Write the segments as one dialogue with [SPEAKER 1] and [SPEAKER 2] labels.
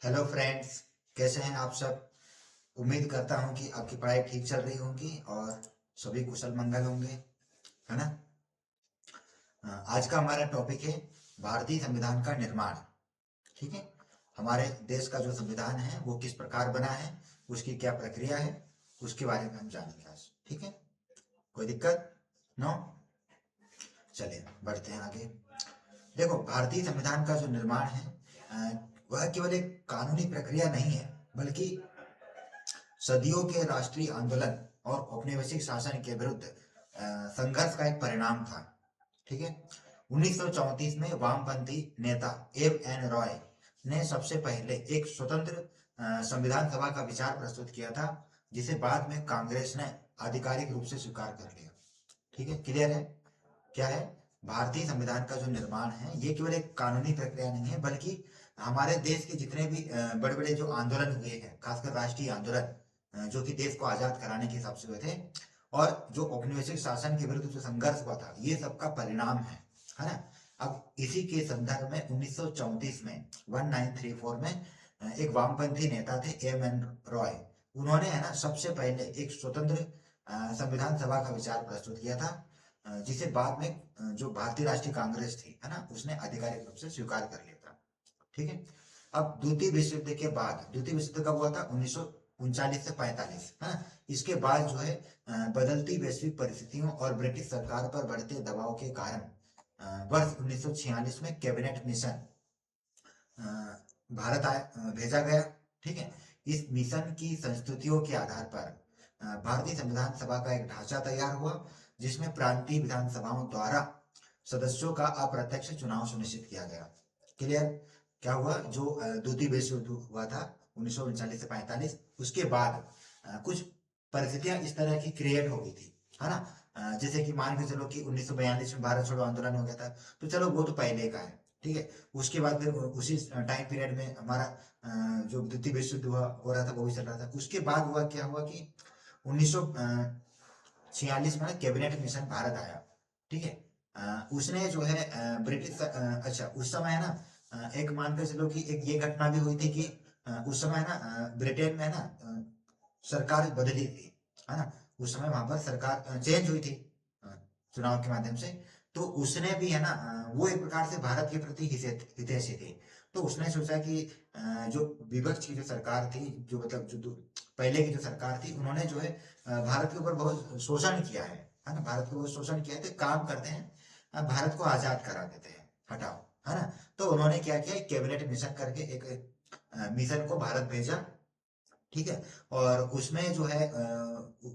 [SPEAKER 1] Hello friends. कैसे हैं आप सब। उम्मीद करता हूं कि आपकी पढ़ाई ठीक चल रही होगी और सभी कुशल मंगल होंगे, है ना। आज का हमारा टॉपिक है भारतीय संविधान का निर्माण। ठीक है। हमारे देश का जो संविधान है वो किस प्रकार बना है, उसकी क्या प्रक्रिया है, उसके बारे में हम जानेंगे आज। ठीक है। कोई दिक्कत? नो। चलिए बढ़ते हैं आगे। देखो, भारतीय संविधान का जो निर्माण है वह केवल एक कानूनी प्रक्रिया नहीं है, बल्कि सदियों के राष्ट्रीय आंदोलन और औपनिवेशिक शासन के विरुद्ध संघर्ष का एक परिणाम था। ठीक है। 1934 में वामपंथी नेता एम एन रॉय ने सबसे पहले एक स्वतंत्र संविधान सभा का विचार प्रस्तुत किया था, जिसे बाद में कांग्रेस ने आधिकारिक रूप से स्वीकार कर लिया। ठीक है, क्लियर है। क्या है? भारतीय संविधान का जो निर्माण है ये केवल एक कानूनी प्रक्रिया नहीं है, बल्कि हमारे देश के जितने भी बड़े बड़े जो आंदोलन हुए हैं, खासकर राष्ट्रीय आंदोलन जो कि देश को आजाद कराने के हिसाब से हुए थे, और जो औपनिवेशिक शासन के विरुद्ध जो संघर्ष हुआ था, ये सबका परिणाम है ना। अब इसी के संदर्भ में 1934 में 1934 में एक वामपंथी नेता थे एम एन रॉय। उन्होंने, है ना, सबसे पहले एक स्वतंत्र संविधान सभा का विचार प्रस्तुत किया था, जिसे बाद में जो भारतीय राष्ट्रीय कांग्रेस थी, है ना, उसने आधिकारिक रूप से स्वीकार कर लिया था। ठीक है। अब द्वितीय विश्व युद्ध के बाद, द्वितीय विश्व युद्ध कब हुआ था? 1939 से 45, है ना। इसके बाद जो है बदलती वैश्विक परिस्थितियों और ब्रिटिश सरकार पर बढ़ते दबाव के कारण वर्ष 1946 में कैबिनेट मिशन भारत भेजा गया। ठीक है। इस मिशन की संस्तुतियों के आधार पर भारतीय संविधान सभा का एक ढांचा तैयार हुआ, जिसमें प्रांतीय विधानसभाओं द्वारा सदस्यों का अप्रत्यक्ष चुनाव सुनिश्चित किया गया। क्लियर? क्या हुआ? जो द्वितीय विश्व युद्ध हुआ था 1939 से 45, उसके बाद कुछ परिस्थितियां इस तरह की क्रिएट हो गई थी, है ना। जैसे कि मान के चलो कि 1942 में भारत छोड़ो आंदोलन हो गया था, तो चलो वो तो पहले का है। ठीक है। उसके बाद फिर उसी टाइम पीरियड में हमारा जो द्वितीय विश्व युद्ध हो रहा था वो भी चल रहा था। उसके बाद हुआ, क्या हुआ कि 1946 में ना कैबिनेट मिशन भारत आया। ठीक है। उसने जो है ब्रिटिश अच्छा, उस समय है ना एक मानकर चलो कि एक ये घटना भी हुई थी कि उस समय ना ब्रिटेन में ना सरकार बदली थी, है ना। उस समय वहां पर सरकार चेंज हुई थी अ, चुनाव के माध्यम से। तो उसने भी, है ना, वो एक प्रकार से भारत के प्रति हितैषी थी। तो उसने सोचा कि जो विपक्ष की जो सरकार थी, जो मतलब पहले की जो सरकार थी, उन्होंने जो है भारत के ऊपर बहुत शोषण किया है ना, भारत के ऊपर शोषण किया है। तो एक काम करते हैं, भारत को आजाद करा देते हैं, हटाओ, है ना। तो उन्होंने क्या किया, एक कैबिनेट मिशन करके एक मिशन को भारत भेजा। ठीक है। और उसमें जो है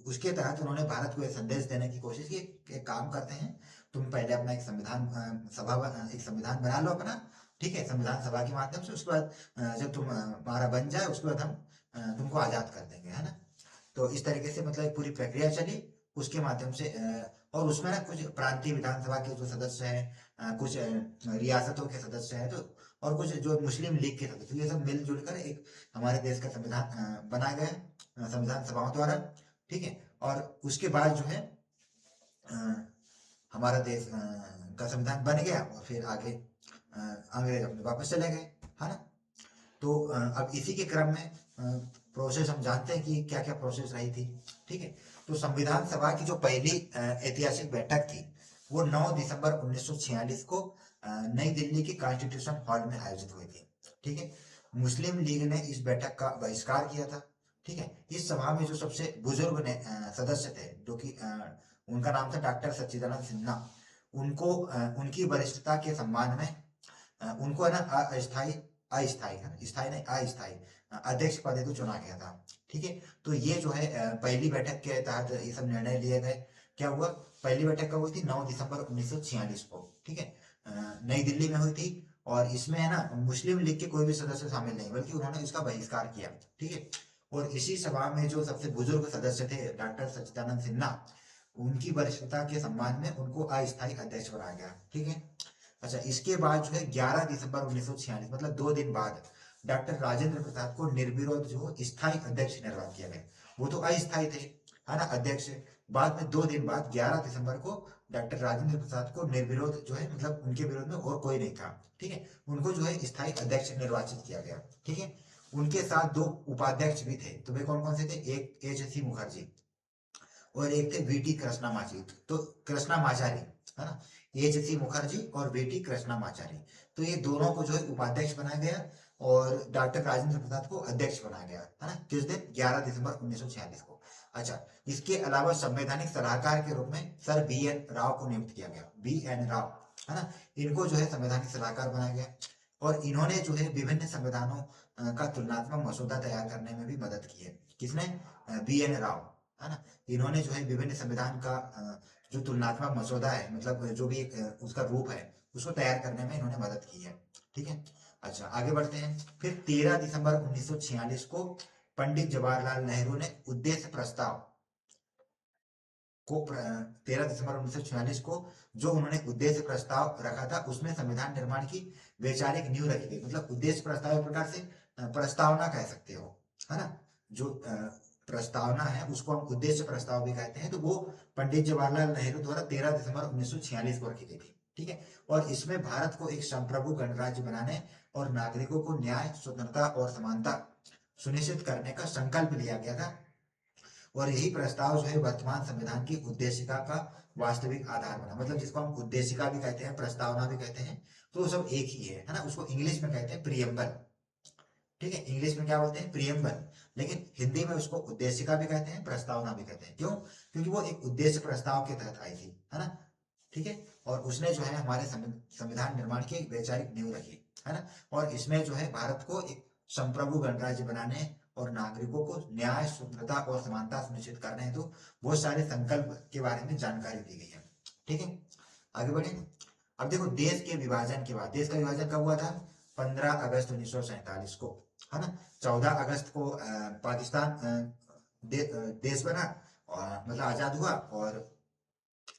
[SPEAKER 1] उसके तहत उन्होंने भारत को एक संदेश देने की कोशिश की कि एक काम करते हैं, तुम पहले अपना एक संविधान एक संविधान बना लो अपना। ठीक है, संविधान सभा के माध्यम से। उसके बाद जब हमारा बन जाए, उसके बाद हम तुमको आजाद कर देंगे, है ना। तो इस तरीके से मतलब एक पूरी प्रक्रिया चली, उसके माध्यम से और उसमें ना कुछ प्रांतीय विधानसभा के जो सदस्य हैं, कुछ रियासतों के सदस्य हैं, तो और कुछ जो मुस्लिम लीग के सदस्य, ये सब मिलजुल कर एक हमारे देश का संविधान बनाया गया संविधान सभाओं द्वारा। ठीक है। और उसके बाद जो है अ, हमारा देश का संविधान बन गया, और फिर आगे अंग्रेज अपने वापस चले गए, है ना। तो अब इसी के क्रम में प्रोसेस हम जानते हैं कि क्या क्या प्रोसेस रही थी। ठीक है। तो संविधान सभा की जो पहली ऐतिहासिक बैठक थी, वो 9 दिसंबर 1946 को नई दिल्ली के कॉन्स्टिट्यूशन हॉल में आयोजित हुई थी। ठीक है। मुस्लिम लीग ने इस बैठक का बहिष्कार किया था। ठीक है। इस सभा में जो सबसे बुजुर्ग सदस्य थे, जो कि उनका नाम था डॉक्टर सच्चिदानंद सिन्हा, उनको उनकी वरिष्ठता के सम्मान में उनको, है ना, अस्थाई अस्थाई है, स्थाई नहीं, अस्थाई अध्यक्ष पद हेतु चुना गया था। ठीक है। तो ये जो है पहली बैठक के तहत ये सब निर्णय लिए गए। क्या हुआ? पहली बैठक कब हुई थी? 9 दिसंबर 1946 को। ठीक है। नई दिल्ली में हुई थी। और इसमें, है ना, मुस्लिम लीग के कोई भी सदस्य शामिल नहीं, बल्कि उन्होंने इसका बहिष्कार किया। ठीक है। और इसी सभा में जो सबसे बुजुर्ग सदस्य थे डॉक्टर सच्चिदानंद सिन्हा, उनकी वरिष्ठता के सम्मान में उनको अस्थायी अध्यक्ष बनाया गया। ठीक है। अच्छा, इसके बाद जो है 11 दिसंबर 1946, मतलब 2 दिन बाद, डॉक्टर राजेंद्र प्रसाद को निर्विरोध जो स्थायी अध्यक्ष निर्वाचित किया गया। वो तो अस्थायी थे, है ना, अध्यक्ष। बाद में 2 दिन बाद 11 दिसंबर को डॉक्टर राजेंद्र प्रसाद को निर्विरोध जो है, मतलब उनके विरोध में और कोई नहीं था, ठीक है, उनको जो है स्थायी अध्यक्ष निर्वाचित किया गया। ठीक है। उनके साथ दो उपाध्यक्ष भी थे। तो वे कौन कौन से थे? एक एच सी मुखर्जी और एक थे वीटी कृष्णामाचारी। तो कृष्णामाचारी, है ना, एच सी मुखर्जी और वीटी कृष्णामाचारी। तो ये दोनों को जो है उपाध्यक्ष बनाया गया और डॉक्टर राजेंद्र प्रसाद को अध्यक्ष बनाया गया, है ना, किस दिन? 11 दिसंबर 1946 को। अच्छा, इसके अलावा संवैधानिक सलाहकार के रूप में सर बी एन राव को नियुक्त किया गया, बी एन राव, है ना, इनको जो है संवैधानिक सलाहकार बनाया गया। और इन्होंने जो है विभिन्न संविधानों का तुलनात्मक मसौदा तैयार करने में भी मदद की है। किसने? बी एन राव, है ना। इन्होंने जो है विभिन्न संविधान का जो तुलनात्मक मसौदा है, मतलब जो भी एक उसका रूप है, उसको तैयार करने में इन्होंने मदद की है। ठीक है। अच्छा, आगे बढ़ते हैं। फिर 13 दिसंबर 1946 को पंडित जवाहरलाल नेहरू ने उद्देश्य प्रस्ताव को 13 दिसंबर 1946 को जो उन्होंने उद्देश्य प्रस्ताव रखा था, उसमें संविधान निर्माण की वैचारिक नींव रखी गई। मतलब उद्देश्य प्रस्ताव एक प्रकार से प्रस्तावना कह सकते हो, है ना। जो प्रस्तावना है उसको हम उद्देश्य प्रस्ताव भी कहते हैं। तो वो पंडित जवाहरलाल नेहरू द्वारा 13 दिसंबर 1946 को रखी गई थी। ठीक है। और इसमें भारत को एक संप्रभु गणराज्य बनाने और नागरिकों को न्याय, स्वतंत्रता और समानता सुनिश्चित करने का संकल्प लिया गया था। और यही प्रस्ताव जो है वर्तमान संविधान की उद्देशिका का वास्तविक आधार बना। मतलब जिसको हम उद्देशिका भी कहते हैं, प्रस्तावना भी कहते हैं, तो वो सब एक ही है ना। उसको इंग्लिश में कहते हैं प्रियम्बल। ठीक है, इंग्लिश में क्या बोलते हैं? प्रियम्बल। लेकिन हिंदी में उसको उद्देशिका भी कहते हैं, प्रस्तावना भी कहते हैं। क्यों? क्योंकि वो एक उद्देश्य प्रस्ताव के तहत आई थी, है ना। ठीक है। और उसने जो है हमारे संविधान निर्माण की एक वैचारिक नींव रखी, है ना। और इसमें जो है भारत को एक संप्रभु गणराज्य बनाने और नागरिकों को न्याय, स्वतंत्रता और समानता सुनिश्चित करने हेतु बहुत सारे संकल्प के बारे में जानकारी दी गई है। ठीक है, आगे बढ़े। अब देखो, देश के विभाजन के बाद, देश का विभाजन कब हुआ था? 15 अगस्त 1947 को, है ना। 14 अगस्त को पाकिस्तान देश बना और मतलब आजाद हुआ, और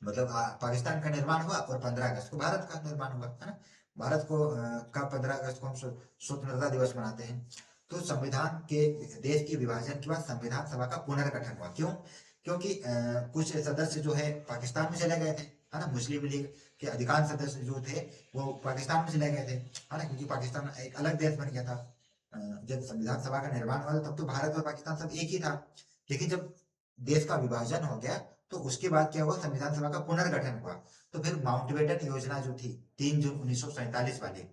[SPEAKER 1] मतलब पाकिस्तान का निर्माण हुआ। और 15 अगस्त को भारत का निर्माण हुआ, है ना। भारत को का 15 अगस्त को हम स्वतंत्रता दिवस मनाते हैं। तो संविधान के, देश के विभाजन के बाद संविधान सभा का पुनर्गठन हुआ। क्यों? क्योंकि कुछ सदस्य जो है पाकिस्तान में चले गए थे, है ना। मुस्लिम लीग के अधिकांश सदस्य जो थे वो पाकिस्तान में चले गए थे, है ना, क्योंकि पाकिस्तान एक अलग देश बन गया था। जब संविधान सभा का निर्माण हुआ तब तो भारत और पाकिस्तान सब एक ही था। लेकिन जब देश का विभाजन हो गया तो उसके बाद क्या हुआ? संविधान सभा का पुनर्गठन हुआ। तो फिर माउंटबेटन योजना जो थी 3 जून 1947 वाली,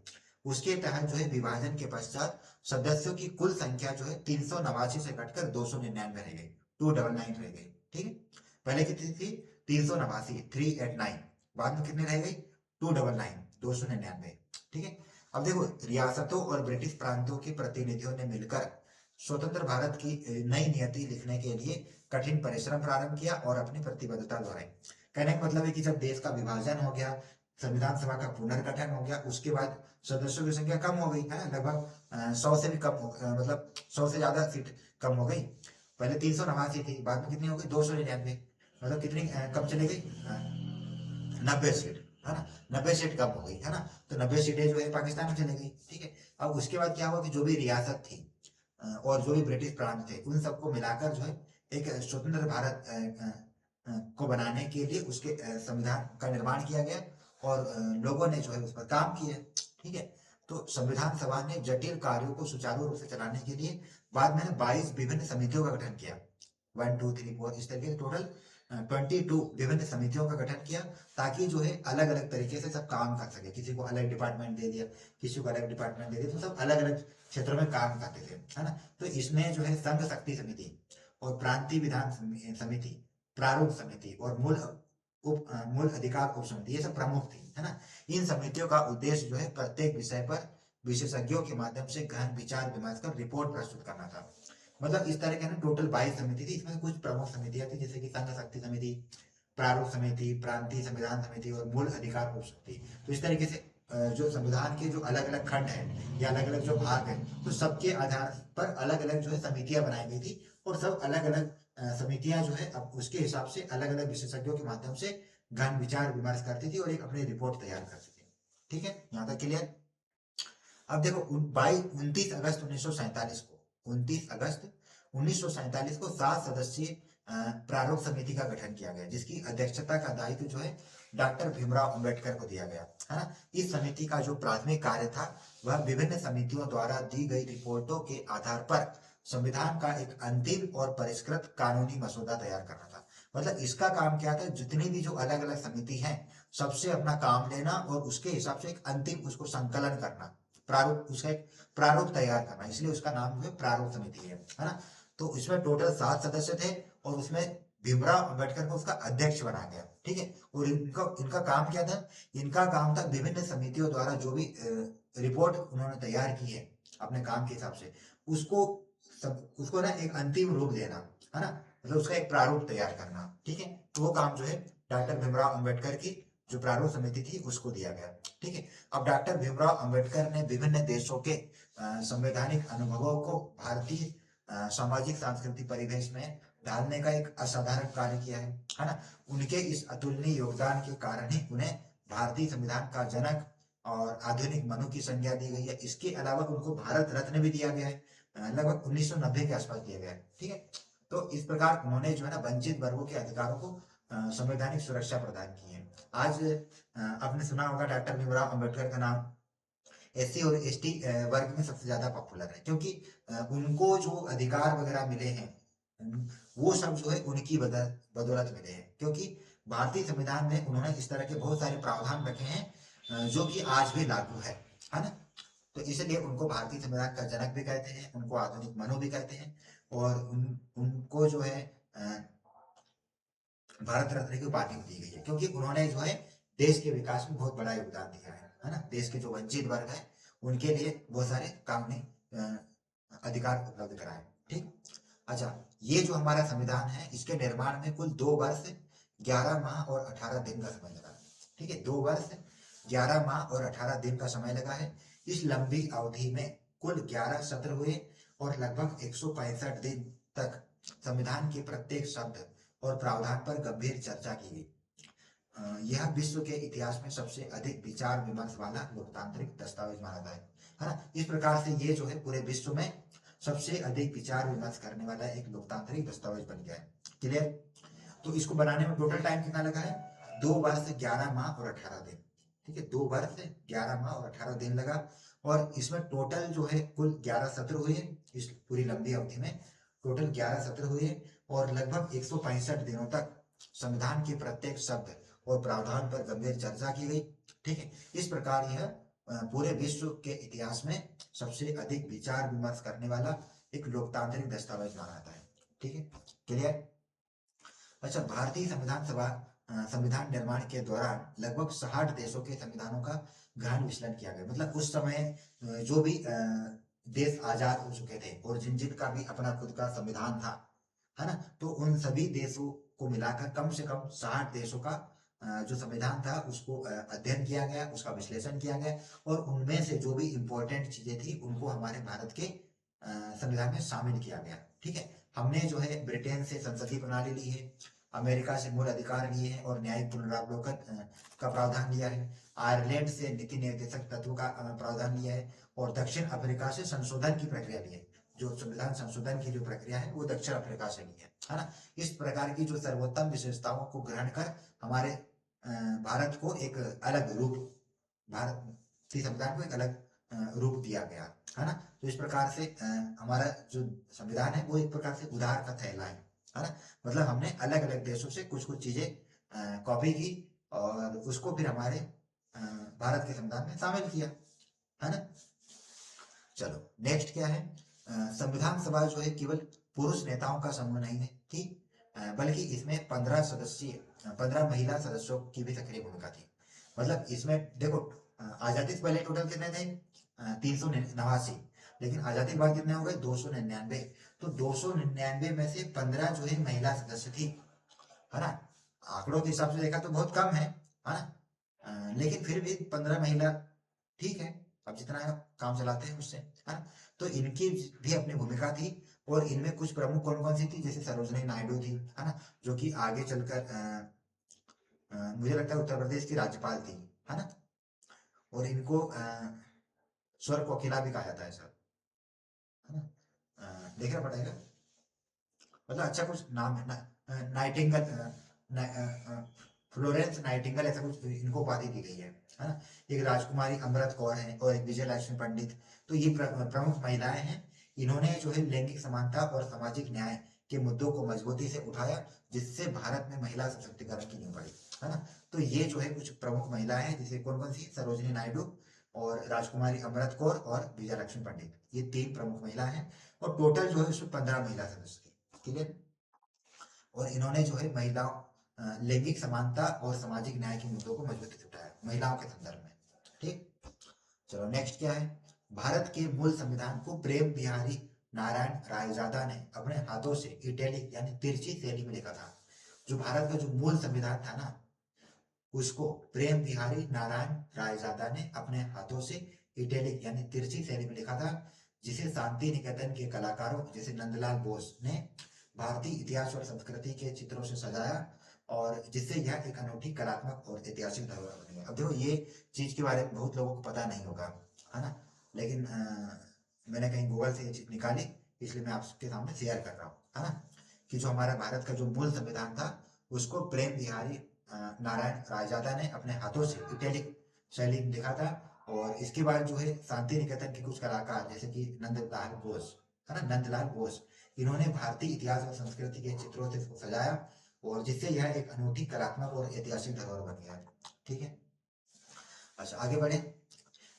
[SPEAKER 1] उसके तहत जो है विभाजन के पश्चात सदस्यों की कुल संख्या जो है 389 से घटकर 299 रह गई, 299 रह गई। ठीक है, पहले कितनी थी? 389, 389। बाद में कितनी रह गई? 299, 299। ठीक है। अब देखो, रियासतों और ब्रिटिश प्रांतों के प्रतिनिधियों ने मिलकर स्वतंत्र भारत की नई नियति लिखने के लिए कठिन परिश्रम प्रारंभ किया और अपनी प्रतिबद्धता दोहराई। कहने का मतलब है कि जब देश का विभाजन हो गया, संविधान सभा का पुनर्गठन हो गया, उसके बाद सदस्यों की संख्या कम हो गई, है ना, लगभग 100 से भी कम हो, मतलब 100 से ज्यादा सीट कम हो गई। पहले 389 थी, बाद में कितनी हो गई? 299। मतलब कितनी कम चली गई? 90 सीट, है ना। 90 सीट कम हो गई, है ना। तो 90 सीटें जो है पाकिस्तान में चली गई। ठीक है। अब उसके बाद क्या हुआ कि जो भी रियासत थी और जो भी ब्रिटिश प्रांत थे, उन सबको मिलाकर जो है एक स्वतंत्र भारत को बनाने के लिए उसके संविधान का निर्माण किया गया। और लोगों ने जो है उस पर काम किया। ठीक है। तो संविधान सभा ने जटिल कार्यों को सुचारू रूप से चलाने के लिए बाद में 22 विभिन्न समितियों का गठन किया। 1 2 3 4 इस तरीके से टोटल 22 विभिन्न समितियों का गठन किया, ताकि जो है अलग अलग तरीके से सब काम कर सके। किसी को अलग डिपार्टमेंट दे दिया, किसी को अलग डिपार्टमेंट दे दिया, तो सब अलग अलग क्षेत्रों में काम करते थे, है ना। तो इसमें जो है संघ शक्ति समिति और प्रांतीय विधान समिति, प्रारूप समिति और मूल अधिकार उप समिति, ये सब प्रमुख थी, है ना। इन समितियों का उद्देश्य जो है प्रत्येक विषय पर विशेषज्ञों के माध्यम से गहन विचार विमर्श कर रिपोर्ट प्रस्तुत करना था। मतलब इस तरह के ना टोटल 22 समिति थी। इसमें कुछ प्रमुख समितियां थी, जैसे कि संघ शक्ति समिति, प्रारूप समिति, प्रांतीय संविधान समिति और मूल अधिकार उप समिति। तो इस तरीके से जो संविधान के जो अलग अलग खंड है या अलग अलग जो भाग है, तो सबके आधार पर अलग अलग जो है समितियां बनाई गई थी। और सब अलग अलग समितियां जो है अब उसके हिसाब से अलग अलग विशेषज्ञों के माध्यम से गहन विचार विमर्श करती थी और एक अपनी रिपोर्ट तैयार करती थी। ठीक है, यहाँ तक क्लियर। अब देखो, 29 अगस्त 1947 को 7 सदस्यीय प्रारूप समिति का गठन किया गया, जिसकी अध्यक्षता का दायित्व जो है डॉक्टर भीमराव अंबेडकर को दिया गया, है ना। इस समिति का जो प्राथमिक कार्य था वह विभिन्न समितियों द्वारा दी गई रिपोर्टों के आधार पर संविधान का एक अंतिम और परिष्कृत कानूनी मसौदा तैयार करना था। मतलब इसका काम क्या था, जितनी भी जो अलग अलग समिति है सबसे अपना काम लेना और उसके हिसाब से एक अंतिम उसको संकलन करना, प्रारूप, उसका एक प्रारूप तैयार करना, इसलिए उसका नाम जो है प्रारूप समिति है ना। तो इसमें टोटल 7 सदस्य थे और उसमें भीमराव अंबेडकर को उसका अध्यक्ष बनाया गया, ठीक है। और इनका इनका काम क्या था, इनका काम था विभिन्न समितियों द्वारा जो भी रिपोर्ट उन्होंने तैयार की है अपने काम के हिसाब से, उसको उसको ना एक अंतिम रूप देना, है ना, मतलब उसका एक प्रारूप तैयार करना, ठीक है। तो वो काम जो है डॉक्टर भीमराव अंबेडकर की जो प्रारूप समिति थी उसको दिया गया, ठीक है। अब डॉक्टर भीमराव अंबेडकर ने विभिन्न देशों के संवैधानिक अनुभवों को भारतीय सामाजिक सांस्कृतिक परिवेश में डालने का एक असाधारण कार्य किया है ना। उनके इस अतुलनीय योगदान के कारण ही उन्हें भारतीय संविधान का जनक और आधुनिक मनु की संज्ञा दी गई है। इसके अलावा उनको भारत रत्न भी दिया गया है, लगभग 1990 के आसपास दिया गया है, ठीक है। तो इस प्रकार उन्होंने जो है ना वंचित वर्गों के अधिकारों को संवैधानिक सुरक्षा प्रदान की है। आज आपने सुना होगा डॉक्टर भीमराव अंबेडकर का नाम एससी और एसटी वर्ग में सबसे ज्यादा पॉपुलर है, क्योंकि उनको जो अधिकार वगैरह मिले हैं वो सब जो है उनकी बदौलत मिले हैं, क्योंकि भारतीय संविधान में उन्होंने इस तरह के बहुत सारे प्रावधान रखे हैं जो कि आज भी लागू है ना। तो इसलिए उनको भारतीय संविधान का जनक भी कहते हैं, उनको आधुनिक मनु भी कहते हैं, और उनको जो है भारत रत्न की उपाधि दी गई है, क्योंकि उन्होंने जो है देश के विकास में बहुत बड़ा योगदान दिया है ना। देश के जो वंचित वर्ग है उनके लिए बहुत सारे कानूनी अधिकार उपलब्ध कराए, ठीक। अच्छा, ये जो हमारा संविधान है इसके निर्माण में कुल 2 वर्ष 11 माह और 18 दिन का समय लगा, ठीक है। 2 वर्ष 11 माह और 18 दिन का समय लगा है। इस लंबी अवधि में कुल 11 सत्र हुए और लगभग 165 दिन तक संविधान के प्रत्येक शब्द और प्रावधान पर गंभीर चर्चा की गई। यह विश्व के इतिहास में सबसे अधिक विचार विमर्श वाला लोकतांत्रिक दस्तावेज माना जाता है ना। इस प्रकार से ये जो है पूरे विश्व में सबसे अधिक विचार विमर्श करने वाला एक लोकतांत्रिक दस्तावेज बन गया है। क्लियर। तो इसको बनाने में टोटल टाइम कितना लगा है, 2 वर्ष 11 माह और 18 दिन, ठीक है। 2 वर्ष 11 माह और 18 दिन लगा, और इसमें टोटल जो है कुल 11 सत्र हुए। इस पूरी लंबी अवधि में टोटल 11 सत्र हुए और लगभग 165 दिनों तक संविधान के प्रत्येक शब्द और प्रावधान पर गंभीर चर्चा की गई, ठीक है। इस प्रकार यह पूरे विश्व के इतिहास में सबसे अधिक विचार विमर्श करने वाला एक लोकतांत्रिक दस्तावेज माना जाता है, ठीक है। क्लियर। अच्छा, भारतीय संविधान सभा संविधान निर्माण के दौरान लगभग 60 देशों के संविधानों का गहन विश्लेषण किया गया। मतलब उस समय जो भी देश आजाद हो चुके थे और जिन जिन का भी अपना खुद का संविधान था, है ना, तो उन सभी देशों को मिलाकर कम से कम 60 देशों का जो संविधान था उसको अध्ययन किया गया, उसका विश्लेषण किया गया, और उनमें से जो भी इंपॉर्टेंट चीजें थी उनको हमारे भारत के संविधान में शामिल किया गया, ठीक है। हमने जो है ब्रिटेन से संसदीय प्रणाली ली है, अमेरिका से मूल अधिकार लिए हैं और न्यायिक पुनरावलोकन का प्रावधान लिया है, आयरलैंड से नीति निर्देशक तत्व का प्रावधान लिया है, और दक्षिण अफ्रीका से संशोधन की प्रक्रिया ली है। जो संविधान संशोधन की जो प्रक्रिया है वो दक्षिण अफ्रीका से ली है ना। इस प्रकार की जो सर्वोत्तम विशेषताओं को ग्रहण कर हमारे भारत को एक अलग रूप, भारतीय संविधान को एक अलग रूप दिया गया, है ना। तो इस प्रकार से हमारा जो संविधान है वो एक प्रकार से उधार का थैला है ना। मतलब हमने अलग अलग देशों से कुछ कुछ चीजें कॉपी की और उसको फिर हमारे भारत के संविधान में शामिल किया, है ना। चलो नेक्स्ट क्या है, संविधान सभा जो है केवल पुरुष नेताओं का समूह नहीं है, ठीक, बल्कि इसमें 15 महिला सदस्यों की भी सक्रिय भूमिका थी। मतलब इसमें देखो आजादी से पहले टोटल कितने थे, 389, लेकिन आजादी के बाद कितने हो गए, 299। तो 299 में से 15 जो है महिला सदस्य थी, है ना। आंकड़ों के हिसाब से देखा तो बहुत कम है ना। लेकिन फिर भी 15 महिला ठीक है, अब जितना काम चलाते हैं उससे, है ना। तो इनकी भी अपनी भूमिका थी, और इनमें कुछ प्रमुख कौन कौन सी थी, जैसे सरोजनी नायडू थी, है ना, जो कि आगे चलकर मुझे लगता है उत्तर प्रदेश की राज्यपाल थी, है ना। और इनको स्वर कोकिला भी कहा जाता है सर, है ना। देखना पड़ेगा, मतलब अच्छा कुछ नाम है ना, नाइटिंगल, फ्लोरेंस नाइटिंगेल, ऐसा कुछ इनको उपाधि दी गई है ना। एक राजकुमारी अमृत कौर है और एक विजय लक्ष्मी पंडित। तो ये प्रमुख महिलाएं हैं। इन्होंने जो है लैंगिक समानता और सामाजिक न्याय के मुद्दों को मजबूती से उठाया, जिससे भारत में महिला सशक्तिकरण की नींव पड़ी, है ना। तो ये जो है कुछ प्रमुख महिलाएं हैं, जैसे कौन कौन सी, सरोजिनी नायडू और राजकुमारी अमृत कौर और विजय लक्ष्मी पंडित, ये 3 प्रमुख महिलाएं हैं। और टोटल जो है उसमें 15 महिला सदस्य थे, ठीक है। और इन्होंने जो है महिलाओं लैंगिक समानता और सामाजिक न्याय के मुद्दों को मजबूती से उठाया महिलाओं के संदर्भ में, ठीक। चलो नेक्स्ट क्या है। भारत के मूल संविधान को प्रेम बिहारी नारायण रायजादा ने अपने हाथों से इटैलिक यानी तिरछी शैली में लिखा था। जो भारत का जो मूल संविधान था ना, उसको प्रेम बिहारी नारायण रायजादा ने अपने हाथों से इटैलिक यानी तिरछी शैली में लिखा था, जिसे शांति निकेतन के कलाकारों जैसे नंदलाल बोस ने भारतीय इतिहास और संस्कृति के चित्रों से सजाया, और जिससे यह एक अनूठी कलात्मक और ऐतिहासिक धरोहर बन गया। अब देखो ये चीज के बारे में बहुत लोगों को पता नहीं होगा, है ना, लेकिन मैंने कहीं गूगल से ये चीज निकाली, इसलिए मैं आपके सामने शेयर कर रहा हूँ, है ना, कि जो हमारा भारत का जो मूल संविधान था, उसको प्रेम बिहारी नारायण रायजादा ने अपने हाथों से इटैलिक शैली में लिखा था। और इसके बाद जो है शांति निकेतन के कुछ कलाकार जैसे कि नंदलाल बोस, है ना, नंदलाल बोस, इन्होंने भारतीय इतिहास और संस्कृति के चित्रों से इसको सजाया, और जिससे यह एक अनूठी कलात्मक और ऐतिहासिक धरोहर बन गया है, ठीक है। अच्छा आगे बढ़े।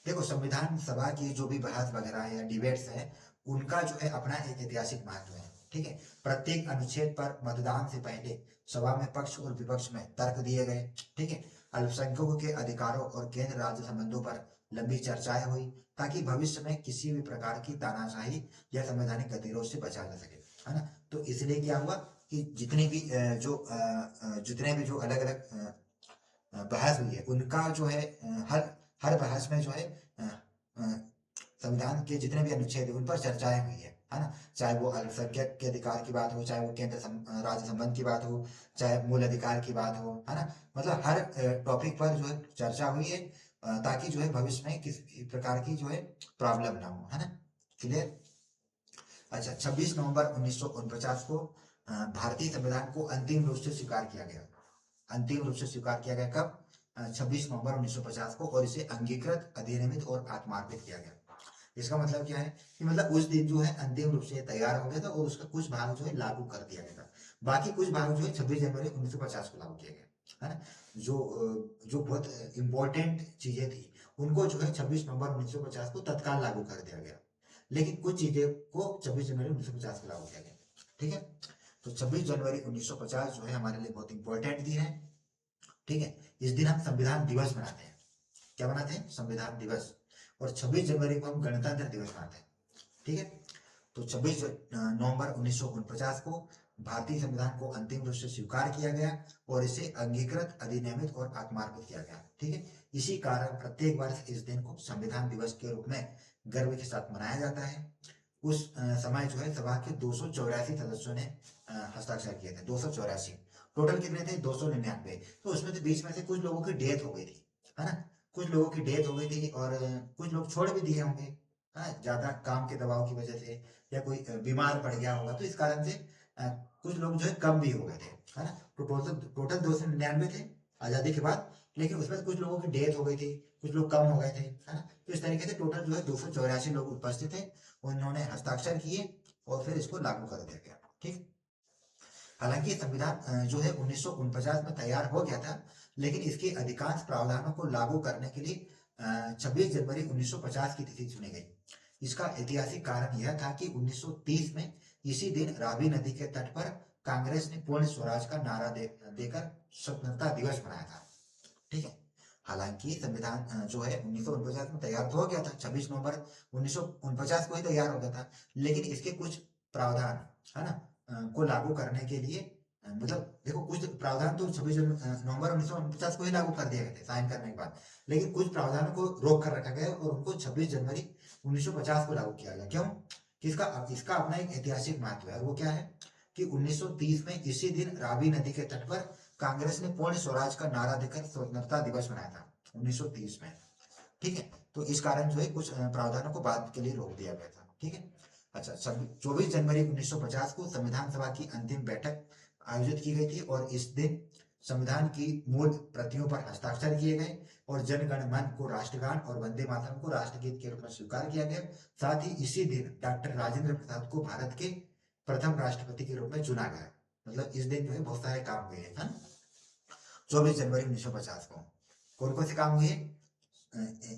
[SPEAKER 1] देखो संविधान सभा की जो भी बहस वगैरह है या डिबेट्स है, उनका जो है अपना एक ऐतिहासिक महत्व है, ठीक है। प्रत्येक अनुच्छेद पर मतदान से पहले सभा में पक्ष और विपक्ष में तर्क दिए गए, ठीक है। अल्पसंख्यकों के अधिकारों और केंद्र राज्य संबंधों पर लंबी चर्चाएं हुई, ताकि भविष्य में किसी भी प्रकार की तानाशाही या संवैधानिक गतिरोध से बचा जा सके, है ना। तो इसलिए क्या हुआ कि जितने भी जितने भी जो अलग अलग बहस हुई है, उनका जो है हर हर बहस में जो है संविधान के जितने भी अनुच्छेद है उन पर चर्चाएं हुई है ना। चाहे वो अल्पसंख्यक के अधिकार की बात हो, चाहे वो केंद्र राज्य संबंध की बात हो, चाहे मूल अधिकार की बात हो, है ना। मतलब हर टॉपिक पर जो है चर्चा हुई है, ताकि जो है भविष्य में किसी प्रकार की जो है प्रॉब्लम ना हो, है ना। क्लियर। अच्छा 26 नवंबर 1949 को भारतीय संविधान को अंतिम रूप से स्वीकार किया गया। अंतिम रूप से स्वीकार किया गया कब? 26 नवंबर 1950 को, और इसे अंगीकृत, अधिनियमित और आत्मार्पित किया गया। इसका मतलब क्या है कि मतलब उस दिन जो है अंतिम रूप से तैयार हो गया था, और उसका कुछ भाग जो है लागू कर दिया गया था। बाकी कुछ भाग जो है 26 जनवरी 1950 को लागू किया गया, है ना। जो बहुत इंपॉर्टेंट चीजें थी, उनको जो है 26 नवंबर 1950 को तत्काल लागू कर दिया गया, लेकिन कुछ चीजें को 26 जनवरी 1950 को लागू किया गया, ठीक है। तो 26 जनवरी 1950 जो है हमारे लिए बहुत इंपॉर्टेंट दिन है, ठीक है। इस दिन हम संविधान दिवस मनाते हैं। क्या मनाते हैं? संविधान दिवस। और 26 जनवरी को हम गणतंत्र दिवस मनाते हैं, ठीक है। तो 26 नवंबर 1949 को भारतीय संविधान को अंतिम रूप से स्वीकार किया गया, और इसे अंगीकृत, अधिनियमित और आत्मार्पित किया गया, ठीक है। इसी कारण प्रत्येक वर्ष इस दिन को संविधान दिवस के रूप में गर्व के साथ मनाया जाता है। उस समय जो है सभा के 284 सदस्यों ने हस्ताक्षर किए थे। 284 टोटल कितने थे? 299। तो उसमें तो बीच में से कुछ लोगों की डेथ हो गई थी, है ना। कुछ लोगों की डेथ हो गई थी, और कुछ लोग छोड़ भी दिए होंगे, है ना, ज्यादा काम के दबाव की वजह से, या कोई बीमार पड़ गया होगा, तो इस कारण से अ, कुछ लोग जो है कम भी हो गए थे, है ना। तो टोटल टोटल 299 थे आजादी के बाद, लेकिन उसमें कुछ लोगों की डेथ हो गई थी, कुछ लोग कम हो गए थे, है ना। तो इस तरीके से टोटल जो है 284 लोग उपस्थित थे, उन्होंने हस्ताक्षर किए, और फिर इसको लागू कर दिया गया, ठीक। हालांकि संविधान जो है 1949 में तैयार हो गया था, लेकिन इसके अधिकांश प्रावधानों को लागू करने के लिए 26 जनवरी 1950 की तिथि चुनी गई। इसका ऐतिहासिक कारण यह था कि 1930 में इसी दिन रावी नदी के तट पर कांग्रेस ने पूर्ण स्वराज का नारा देकर स्वतंत्रता दिवस मनाया था, ठीक है। हालांकि संविधान जो है 1949 में तैयार तो हो गया था, 26 नवंबर 1949 को ही तैयार हो गया था, लेकिन इसके कुछ प्रावधान, है ना, को लागू करने के लिए मतलब देखो कुछ प्रावधान तो 26 नवंबर 1949 को ही लागू कर दिए गए थे साइन करने के बाद, लेकिन कुछ प्रावधानों को रोक कर रखा गया, और उनको 26 जनवरी 1950 को लागू किया गया। क्यों? कि इसका अपना एक ऐतिहासिक महत्व है, और वो क्या है कि 1930 में इसी दिन रावी नदी के तट पर कांग्रेस ने पूर्ण स्वराज का नारा देकर स्वतंत्रता दिवस मनाया था 1930 में, ठीक है। तो इस कारण जो है कुछ प्रावधानों को बाद के लिए रोक दिया गया था, ठीक है। अच्छा 24 जनवरी 1950 को संविधान सभा की अंतिम बैठक आयोजित की गई थी, और इस दिन संविधान की मूल प्रतियों पर हस्ताक्षर किए गए और जन गण मन को राष्ट्रगान और वंदे मातरम को राष्ट्रगीत के रूप में स्वीकार किया गया। साथ ही इसी दिन डॉक्टर राजेंद्र प्रसाद को भारत के प्रथम राष्ट्रपति के रूप में चुना गया। मतलब इस दिन जो है बहुत सारे काम हुए हैं। 24 जनवरी 1950 को कौन कौन से काम हुए?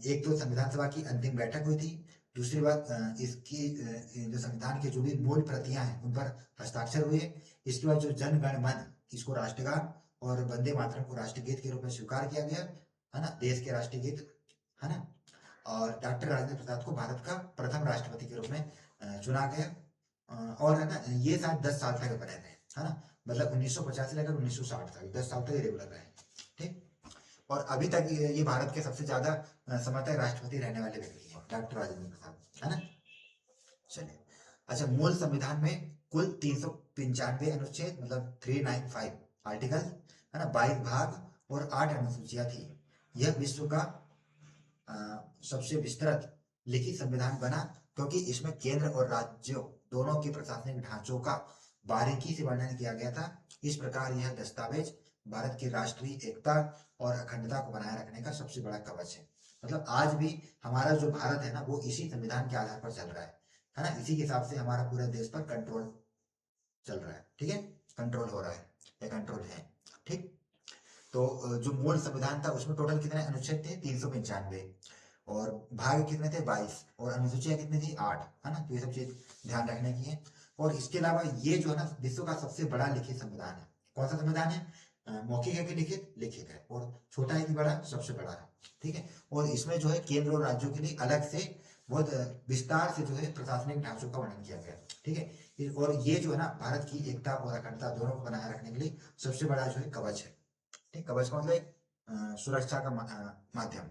[SPEAKER 1] एक तो संविधान सभा की अंतिम बैठक हुई थी। दूसरी बात, इसकी जो संविधान की जो भी मूल प्रतियां हैं उन पर हस्ताक्षर हुए। इसके बाद जो जन गण मन, इसको राष्ट्रगान और वंदे मातरम को राष्ट्रगीत के रूप में स्वीकार किया गया, है ना, देश के राष्ट्रीय गीत, है ना। और डॉक्टर राजेंद्र प्रसाद को भारत का प्रथम राष्ट्रपति के रूप में चुना गया। और है ना, ये शायद 10 साल तक बने थे, है ना, मतलब 1950 से लेकर 1960 तक 10 साल तक रेगुलर रहे। ठीक। और अभी तक ये भारत के सबसे ज्यादा समय तक राष्ट्रपति रहने वाले व्यक्ति हैं, डॉक्टर राजेंद्र प्रसाद, है ना। चलिए, अच्छा, मूल संविधान में कुल 395 अनुच्छेद, मतलब 395 आर्टिकल, है ना, 22 भाग और 8 अनुसूचियां थी। यह विश्व का सबसे विस्तृत लिखित संविधान बना क्योंकि इसमें केंद्र और राज्यों दोनों के प्रशासनिक ढांचों का बारीकी से वर्णन किया गया था। इस प्रकार यह दस्तावेज भारत की राष्ट्रीय एकता और अखंडता को बनाए रखने का सबसे बड़ा कवच है। मतलब आज भी हमारा जो भारत है ना, वो इसी संविधान के आधार पर चल रहा है ना। इसी के हिसाब से हमारा पूरे देश पर कंट्रोल चल रहा है। ठीक है, कंट्रोल हो रहा है या कंट्रोल है। ठीक। तो जो मूल संविधान था उसमें टोटल कितने अनुच्छेद थे? 395। और भाग कितने थे? 22। और अनुसूचियां कितनी थी? 8, है ना। तो ये सब चीज ध्यान रखने की है। और इसके अलावा ये जो है ना, विश्व का सबसे बड़ा लिखित संविधान है। कौन सा संविधान है? मौखिक है कि लिखित? लिखित है। और छोटा है कि बड़ा? सबसे बड़ा है। ठीक है। और इसमें जो है केंद्र और राज्यों के लिए अलग से बहुत विस्तार से जो है प्रशासनिक ढांचों का वर्णन किया गया। ठीक है। और ये जो है ना, भारत की एकता और अखंडता दोनों को बनाए रखने के लिए सबसे बड़ा जो है कवच है। ठीक, कवच का मतलब एक सुरक्षा का माध्यम।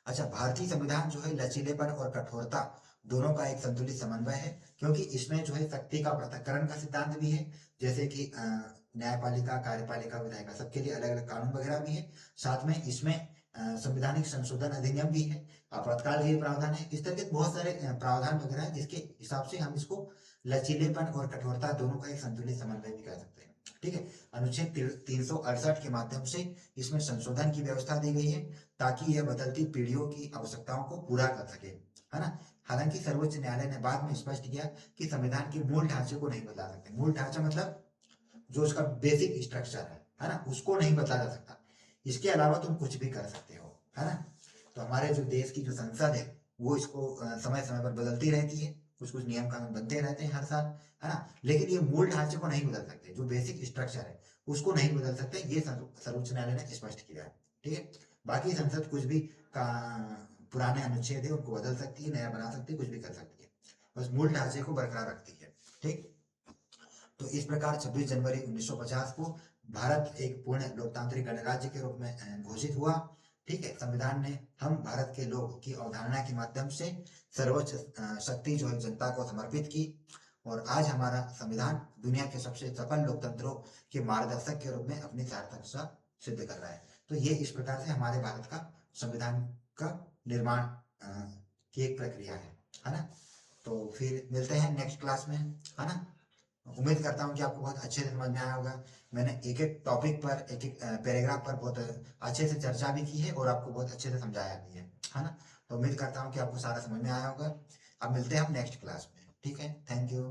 [SPEAKER 1] अच्छा, भारतीय संविधान जो है लचीलेपन और कठोरता दोनों का एक संतुलित समन्वय है क्योंकि इसमें जो है शक्ति का पृथक्करण का सिद्धांत भी है, जैसे कि न्यायपालिका, कार्यपालिका, विधायिका सबके लिए अलग अलग कानून वगैरह भी है। साथ में इसमें संवैधानिक संशोधन अधिनियम भी है, आपातकाल के प्रावधान है। इस तरह के बहुत सारे प्रावधान वगैरह है जिसके हिसाब से हम इसको लचीलेपन और कठोरता दोनों का एक संतुलित समन्वय भी कह सकते हैं। ठीक है। अनुच्छेद 368 के माध्यम से इसमें संशोधन की व्यवस्था दी गई है ताकि यह बदलती पीढ़ियों की आवश्यकताओं को पूरा कर सके, है ना। हालांकि सर्वोच्च न्यायालय ने बाद में स्पष्ट किया कि संविधान के मूल ढांचे को नहीं बदला सकते। मूल ढांचा मतलब जो उसका बेसिक स्ट्रक्चर है ना, उसको नहीं बदला जा सकता। इसके अलावा तुम कुछ भी कर सकते हो, है ना। तो हमारे जो देश की जो संसद है वो इसको समय समय पर बदलती रहती है, कुछ कुछ नियम कानून बनते रहते हैं हर साल, है ना। लेकिन ये मूल ढांचे को नहीं बदल सकते, जो बेसिक स्ट्रक्चर है उसको नहीं बदल सकते, ये सर्वोच्च न्यायालय ने स्पष्ट किया है। ठीक है। बाकी संसद कुछ भी का पुराने अनुच्छेद है उनको बदल सकती है, नया बना सकती है, कुछ भी कर सकती है, बस मूल ढांचे को बरकरार रखती है। ठीक। तो इस प्रकार 26 जनवरी 1950 को भारत एक पूर्ण लोकतांत्रिक गणराज्य के रूप में घोषित हुआ। ठीक है। संविधान ने हम भारत के लोग की अवधारणा के माध्यम से सर्वोच्च शक्ति जो है जनता को समर्पित की। और आज हमारा संविधान दुनिया के सबसे सफल लोकतंत्रों के मार्गदर्शक के रूप में अपनी सार्थकता सिद्ध कर रहा है। तो ये इस प्रकार से हमारे भारत का संविधान का निर्माण की एक प्रक्रिया है ना। तो फिर मिलते हैं नेक्स्ट क्लास में, है ना। उम्मीद करता हूँ कि आपको बहुत अच्छे से समझ में आया होगा। मैंने एक एक टॉपिक पर, एक एक पैराग्राफ पर बहुत अच्छे से चर्चा भी की है और आपको बहुत अच्छे से समझाया भी है ना। तो उम्मीद करता हूँ कि आपको सारा समझ में आया होगा। अब मिलते हैं हम नेक्स्ट क्लास में। ठीक है, थैंक यू।